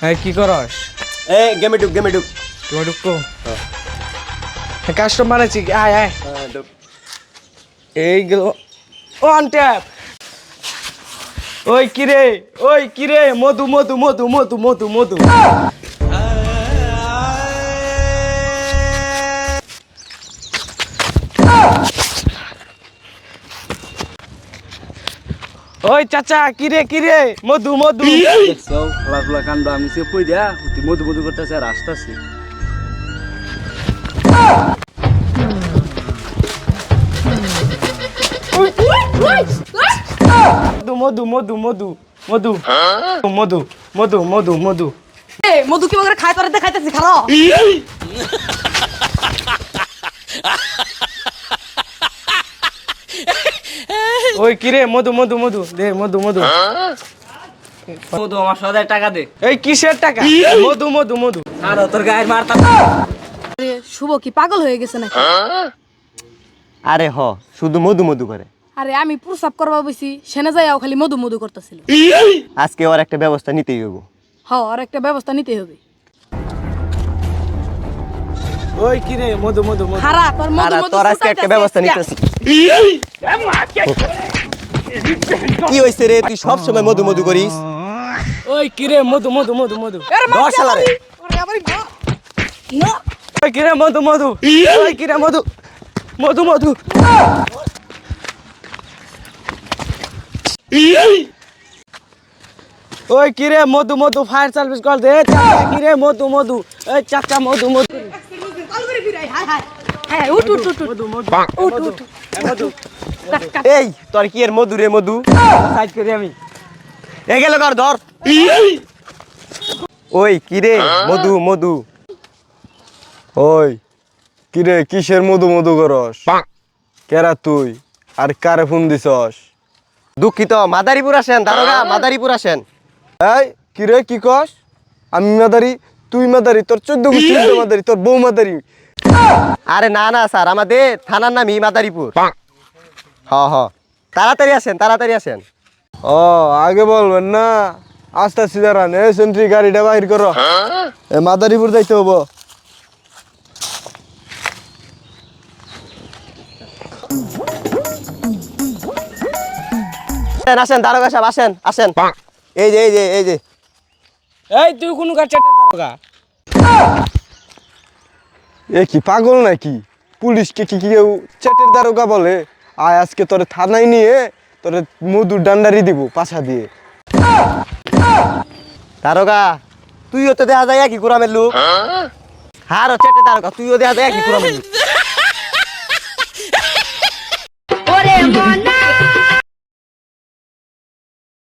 হ্যাঁ কি করস? এ গেমে ঢুক তুমি ঢুকো। কাস্টমার আছি, আয় আয়। ঢুক। এই গেল ওয়ান ট্যাপ। ওই কিরে মধু মধু মধু মধু মধু মধু। ওই চাচা কিরে মধু মধু। দেখছো খেলাধুলা কাণ্ড আমি সে কই দিয়া তুই মধু মধু করতেছে আর আসতেছি। মধু মধু মধু মধু মধু মধু মধু মধু। মধু কি করে খাই তোরে দেখাইতেছি খালো। ওই কিরে মধু মধু মধু দে মধু মধু। মধু আমার সদায় টাকা দে। এই কিসের টাকা? মধু মধু মধু। আর তোর গায়ের মারতা। আরে শুভ কি পাগল হয়ে গেছে নাকি? আরে হ শুধু মধু মধু করে। আরে আমি প্রসাব করবা বইছি সেনে যাইয়াও খালি মধু মধু করতেছিল। আজকে ওর একটা ব্যবস্থা নিতেই হইব। আর একটা ব্যবস্থা নিতে হবে। ওই কিরে মধু মধু মধু। খারা তোর আর মধু মধু তোর আজকে একটা ব্যবস্থা নিতেছি। কি হইছে রে তুই সব সময় মধু মধু করিস? ওই কিরে মধু মধু মধু মধু। ধর শালারে। ওই কিরে মধু মধু। ওই কিরে মধু মধু মধু। ওই কিরে মধু মধু ফায়ার সার্ভিস কল দে। চাচা কিরে মধু মধু। এই চাচা মধু মধু। হ্যাঁ উঠ উঠ উঠ মধু মধু উঠ উঠ। মধু। এই তোর কি এর মধু রে মধু? সাইড করি আমি। এ গেল কর ধর। ওই কি রে মধু মধু। ওই কিরে কিসের মধু মধু করস? কেরা তুই আর কারে ফোন দিছস? দুঃখিত মাদারীপুর আসেন দারোগা মাদারীপুর আসেন। এই কিরে কি কস? আমি মাদারি তুই মাদারি তোর 14 গোষ্ঠী মাদারি তোর বউ মাদারি। আরে না না স্যার আমাদের থানার নামই মাদারীপুর। হ হ তাড়াতাড়ি আসেন তাড়াতাড়ি আসেন। ও আগে বলবেন না, আস্তে আস্তে দাঁড়ান। এ সেন্ট্রি গাড়িটা বাহির করো, এ মাদারীপুর যাইতে হবো। আসেন আসেন দারোগা সাহেব আসেন আসেন। এই যে এই যে এই যে এই তুই কোন গাছটা দারোগা? এ কি পাগল নাকি? পুলিশকে কি কেউ চেটের দারোগা বলে? আয় আজকে তোরে থানায় নিয়ে তোরে মধুর ডান্ডারি দিব পাছা দিয়ে। দারোগা তুইও তো দেখা যায় একই কুরামের লোক। হার চেটে দারোগা তুইও দেখা যায় একই কুরামের লোক।